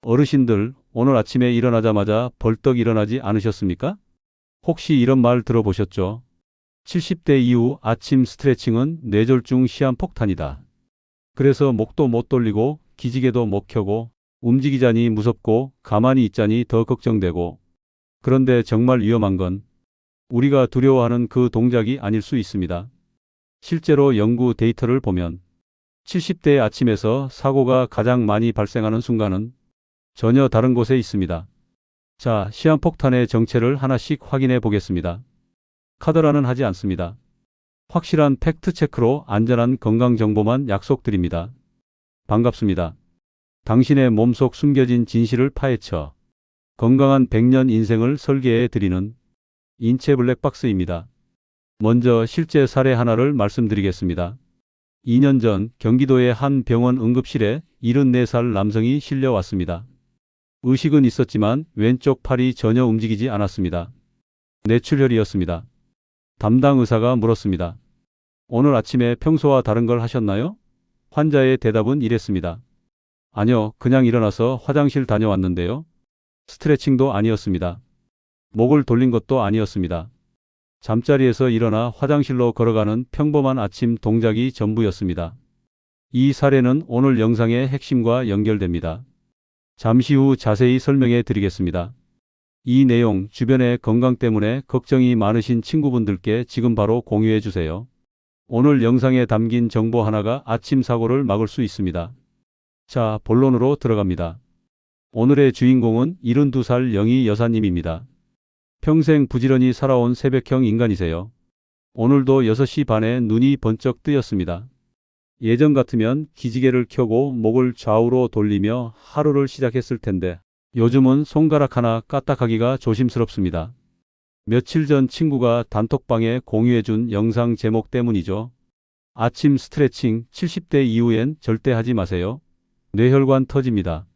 어르신들, 오늘 아침에 일어나자마자 벌떡 일어나지 않으셨습니까? 혹시 이런 말 들어보셨죠? 70대 이후 아침 스트레칭은 뇌졸중 시한폭탄이다. 그래서 목도 못 돌리고 기지개도 못 켜고 움직이자니 무섭고 가만히 있자니 더 걱정되고, 그런데 정말 위험한 건 우리가 두려워하는 그 동작이 아닐 수 있습니다. 실제로 연구 데이터를 보면 70대 아침에서 사고가 가장 많이 발생하는 순간은 전혀 다른 곳에 있습니다. 자, 시한폭탄의 정체를 하나씩 확인해 보겠습니다. 카더라는 하지 않습니다. 확실한 팩트체크로 안전한 건강정보만 약속드립니다. 반갑습니다. 당신의 몸속 숨겨진 진실을 파헤쳐 건강한 100년 인생을 설계해 드리는 인체 블랙박스입니다. 먼저 실제 사례 하나를 말씀드리겠습니다. 2년 전 경기도의 한 병원 응급실에 74살 남성이 실려왔습니다. 의식은 있었지만 왼쪽 팔이 전혀 움직이지 않았습니다. 뇌출혈이었습니다. 담당 의사가 물었습니다. 오늘 아침에 평소와 다른 걸 하셨나요? 환자의 대답은 이랬습니다. 아니요, 그냥 일어나서 화장실 다녀왔는데요. 스트레칭도 아니었습니다. 목을 돌린 것도 아니었습니다. 잠자리에서 일어나 화장실로 걸어가는 평범한 아침 동작이 전부였습니다. 이 사례는 오늘 영상의 핵심과 연결됩니다. 잠시 후 자세히 설명해 드리겠습니다. 이 내용 주변의 건강 때문에 걱정이 많으신 친구분들께 지금 바로 공유해 주세요. 오늘 영상에 담긴 정보 하나가 아침 사고를 막을 수 있습니다. 자, 본론으로 들어갑니다. 오늘의 주인공은 72살 영희 여사님입니다. 평생 부지런히 살아온 새벽형 인간이세요. 오늘도 6시 반에 눈이 번쩍 뜨였습니다. 예전 같으면 기지개를 켜고 목을 좌우로 돌리며 하루를 시작했을 텐데 요즘은 손가락 하나 까딱하기가 조심스럽습니다. 며칠 전 친구가 단톡방에 공유해준 영상 제목 때문이죠. 아침 스트레칭 70대 이후엔 절대 하지 마세요. 뇌혈관 터집니다.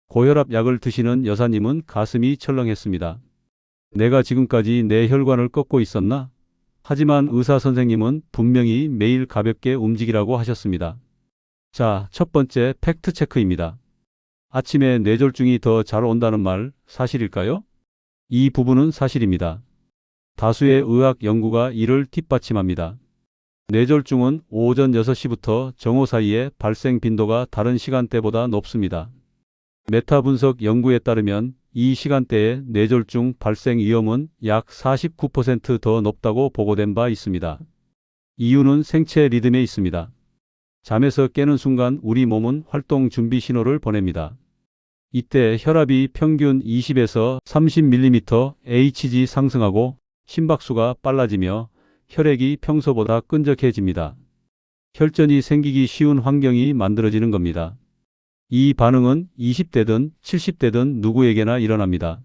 고혈압 약을 드시는 여사님은 가슴이 철렁했습니다. 내가 지금까지 내 혈관을 꺾고 있었나? 하지만 의사 선생님은 분명히 매일 가볍게 움직이라고 하셨습니다. 자, 첫 번째 팩트 체크입니다. 아침에 뇌졸중이 더 잘 온다는 말 사실일까요? 이 부분은 사실입니다. 다수의 의학 연구가 이를 뒷받침합니다. 뇌졸중은 오전 6시부터 정오 사이에 발생 빈도가 다른 시간대보다 높습니다. 메타 분석 연구에 따르면 이 시간대의 뇌졸중 발생 위험은 약 49% 더 높다고 보고된 바 있습니다. 이유는 생체 리듬에 있습니다. 잠에서 깨는 순간 우리 몸은 활동 준비 신호를 보냅니다. 이때 혈압이 평균 20에서 30mmHg 상승하고 심박수가 빨라지며 혈액이 평소보다 끈적해집니다. 혈전이 생기기 쉬운 환경이 만들어지는 겁니다. 이 반응은 20대든 70대든 누구에게나 일어납니다.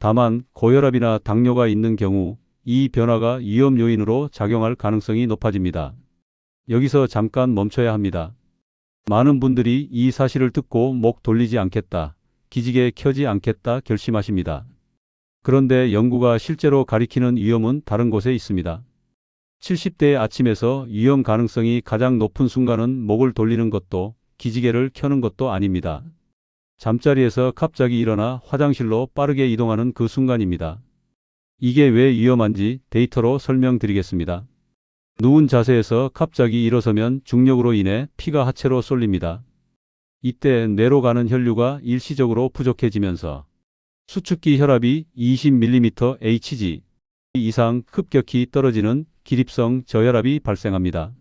다만 고혈압이나 당뇨가 있는 경우 이 변화가 위험 요인으로 작용할 가능성이 높아집니다. 여기서 잠깐 멈춰야 합니다. 많은 분들이 이 사실을 듣고 목 돌리지 않겠다, 기지개 켜지 않겠다 결심하십니다. 그런데 연구가 실제로 가리키는 위험은 다른 곳에 있습니다. 70대의 아침에서 위험 가능성이 가장 높은 순간은 목을 돌리는 것도 기지개를 켜는 것도 아닙니다. 잠자리에서 갑자기 일어나 화장실로 빠르게 이동하는 그 순간입니다. 이게 왜 위험한지 데이터로 설명드리겠습니다. 누운 자세에서 갑자기 일어서면 중력으로 인해 피가 하체로 쏠립니다. 이때 뇌로 가는 혈류가 일시적으로 부족해지면서 수축기 혈압이 20mmHg 이상 급격히 떨어지는 기립성 저혈압이 발생합니다.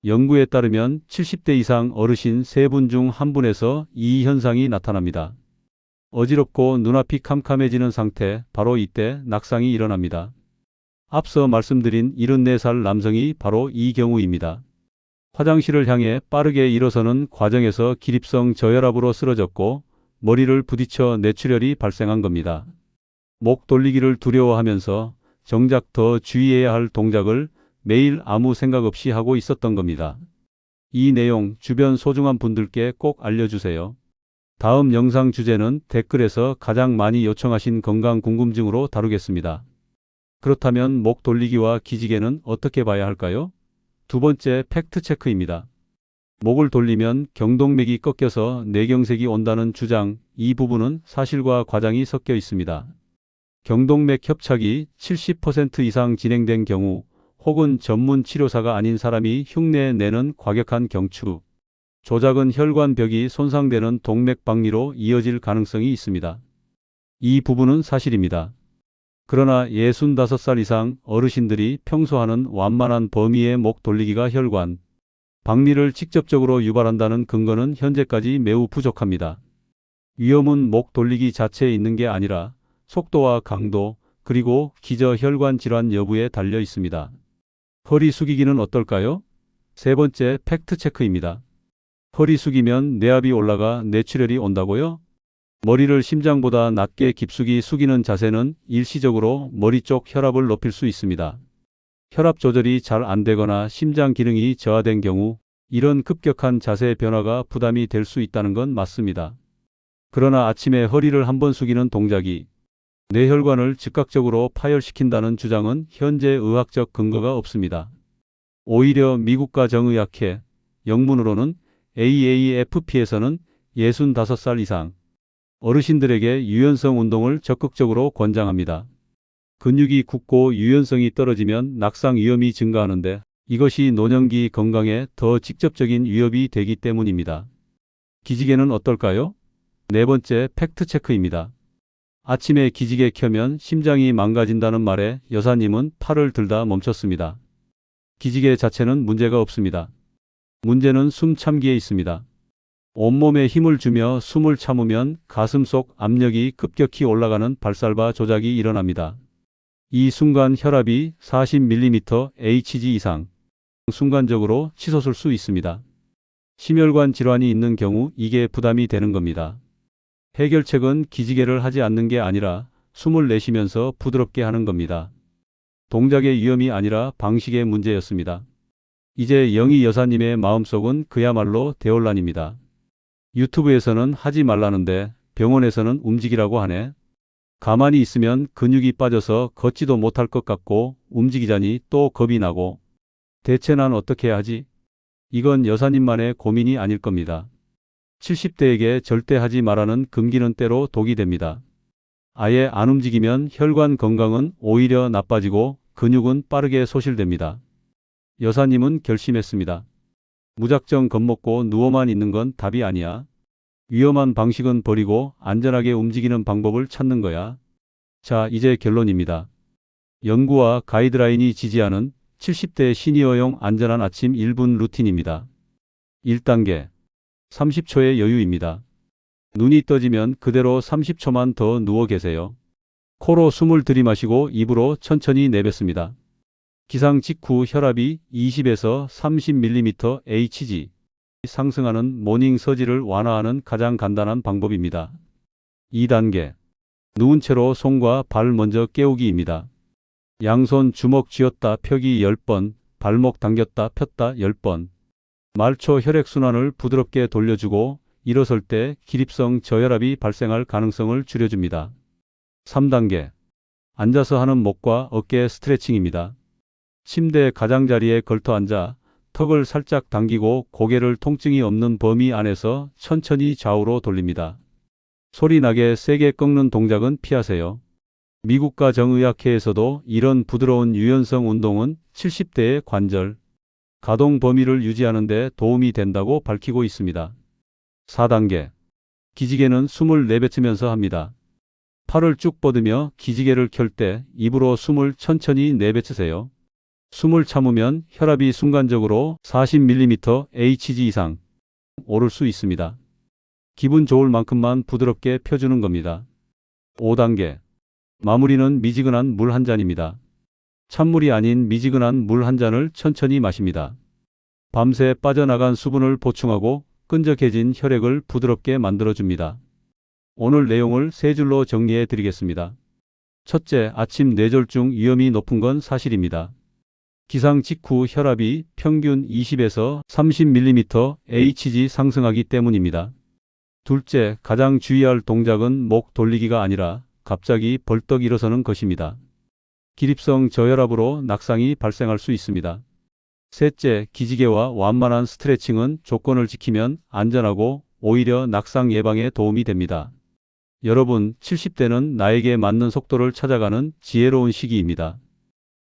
연구에 따르면 70대 이상 어르신 3분 중 1분에서 이 현상이 나타납니다. 어지럽고 눈앞이 캄캄해지는 상태, 바로 이때 낙상이 일어납니다. 앞서 말씀드린 74살 남성이 바로 이 경우입니다. 화장실을 향해 빠르게 일어서는 과정에서 기립성 저혈압으로 쓰러졌고 머리를 부딪혀 뇌출혈이 발생한 겁니다. 목 돌리기를 두려워하면서 정작 더 주의해야 할 동작을 매일 아무 생각 없이 하고 있었던 겁니다. 이 내용 주변 소중한 분들께 꼭 알려주세요. 다음 영상 주제는 댓글에서 가장 많이 요청하신 건강 궁금증으로 다루겠습니다. 그렇다면 목 돌리기와 기지개는 어떻게 봐야 할까요? 두 번째 팩트 체크입니다. 목을 돌리면 경동맥이 꺾여서 뇌경색이 온다는 주장, 이 부분은 사실과 과장이 섞여 있습니다. 경동맥 협착이 70% 이상 진행된 경우 혹은 전문 치료사가 아닌 사람이 흉내 내는 과격한 경추, 조작은 혈관벽이 손상되는 동맥박리로 이어질 가능성이 있습니다. 이 부분은 사실입니다. 그러나 65살 이상 어르신들이 평소 하는 완만한 범위의 목 돌리기가 혈관, 박리를 직접적으로 유발한다는 근거는 현재까지 매우 부족합니다. 위험은 목 돌리기 자체에 있는 게 아니라 속도와 강도, 그리고 기저혈관 질환 여부에 달려 있습니다. 허리 숙이기는 어떨까요? 세 번째 팩트 체크입니다. 허리 숙이면 뇌압이 올라가 뇌출혈이 온다고요? 머리를 심장보다 낮게 깊숙이 숙이는 자세는 일시적으로 머리 쪽 혈압을 높일 수 있습니다. 혈압 조절이 잘 안 되거나 심장 기능이 저하된 경우 이런 급격한 자세 변화가 부담이 될 수 있다는 건 맞습니다. 그러나 아침에 허리를 한번 숙이는 동작이 뇌혈관을 즉각적으로 파열시킨다는 주장은 현재 의학적 근거가 없습니다. 오히려 미국과 정의학회 영문으로는 AAFP에서는 65살 이상 어르신들에게 유연성 운동을 적극적으로 권장합니다. 근육이 굳고 유연성이 떨어지면 낙상 위험이 증가하는데 이것이 노년기 건강에 더 직접적인 위협이 되기 때문입니다. 기지개는 어떨까요? 네 번째 팩트 체크입니다. 아침에 기지개 켜면 심장이 망가진다는 말에 여사님은 팔을 들다 멈췄습니다. 기지개 자체는 문제가 없습니다. 문제는 숨 참기에 있습니다. 온몸에 힘을 주며 숨을 참으면 가슴 속 압력이 급격히 올라가는 발살바 조작이 일어납니다. 이 순간 혈압이 40mmHg 이상 순간적으로 치솟을 수 있습니다. 심혈관 질환이 있는 경우 이게 부담이 되는 겁니다. 해결책은 기지개를 하지 않는 게 아니라 숨을 내쉬면서 부드럽게 하는 겁니다. 동작의 위험이 아니라 방식의 문제였습니다. 이제 영희 여사님의 마음속은 그야말로 대혼란입니다. 유튜브에서는 하지 말라는데 병원에서는 움직이라고 하네. 가만히 있으면 근육이 빠져서 걷지도 못할 것 같고 움직이자니 또 겁이 나고 대체 난 어떻게 해야 하지? 이건 여사님만의 고민이 아닐 겁니다. 70대에게 절대 하지 말라는 금기는 때로 독이 됩니다. 아예 안 움직이면 혈관 건강은 오히려 나빠지고 근육은 빠르게 소실됩니다. 여사님은 결심했습니다. 무작정 겁먹고 누워만 있는 건 답이 아니야. 위험한 방식은 버리고 안전하게 움직이는 방법을 찾는 거야. 자, 이제 결론입니다. 연구와 가이드라인이 지지하는 70대 시니어용 안전한 아침 1분 루틴입니다. 1단계 30초의 여유입니다. 눈이 떠지면 그대로 30초만 더 누워 계세요. 코로 숨을 들이마시고 입으로 천천히 내뱉습니다. 기상 직후 혈압이 20에서 30mmHg 상승하는 모닝 서지를 완화하는 가장 간단한 방법입니다. 2단계 누운 채로 손과 발 먼저 깨우기입니다. 양손 주먹 쥐었다 펴기 10번, 발목 당겼다 폈다 10번. 말초 혈액순환을 부드럽게 돌려주고 일어설 때 기립성 저혈압이 발생할 가능성을 줄여줍니다. 3단계 앉아서 하는 목과 어깨 스트레칭입니다. 침대 가장자리에 걸터 앉아 턱을 살짝 당기고 고개를 통증이 없는 범위 안에서 천천히 좌우로 돌립니다. 소리 나게 세게 꺾는 동작은 피하세요. 미국과 정의학회에서도 이런 부드러운 유연성 운동은 70대의 관절, 가동 범위를 유지하는 데 도움이 된다고 밝히고 있습니다. 4단계 기지개는 숨을 내뱉으면서 합니다. 팔을 쭉 뻗으며 기지개를 켤 때 입으로 숨을 천천히 내뱉으세요. 숨을 참으면 혈압이 순간적으로 40mmHg 이상 오를 수 있습니다. 기분 좋을 만큼만 부드럽게 펴주는 겁니다. 5단계 마무리는 미지근한 물 한 잔입니다. 찬물이 아닌 미지근한 물 한 잔을 천천히 마십니다. 밤새 빠져나간 수분을 보충하고 끈적해진 혈액을 부드럽게 만들어줍니다. 오늘 내용을 세 줄로 정리해 드리겠습니다. 첫째, 아침 뇌졸중 위험이 높은 건 사실입니다. 기상 직후 혈압이 평균 20에서 30mmHg 상승하기 때문입니다. 둘째, 가장 주의할 동작은 목 돌리기가 아니라 갑자기 벌떡 일어서는 것입니다. 기립성 저혈압으로 낙상이 발생할 수 있습니다. 셋째, 기지개와 완만한 스트레칭은 조건을 지키면 안전하고 오히려 낙상 예방에 도움이 됩니다. 여러분, 70대는 나에게 맞는 속도를 찾아가는 지혜로운 시기입니다.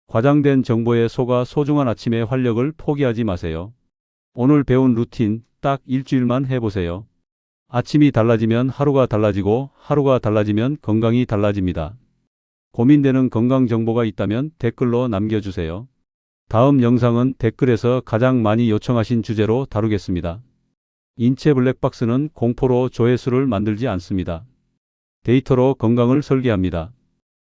과장된 정보에 속아 소중한 아침의 활력을 포기하지 마세요. 오늘 배운 루틴 딱 일주일만 해보세요. 아침이 달라지면 하루가 달라지고 하루가 달라지면 건강이 달라집니다. 고민되는 건강 정보가 있다면 댓글로 남겨주세요. 다음 영상은 댓글에서 가장 많이 요청하신 주제로 다루겠습니다. 인체 블랙박스는 공포로 조회수를 만들지 않습니다. 데이터로 건강을 설계합니다.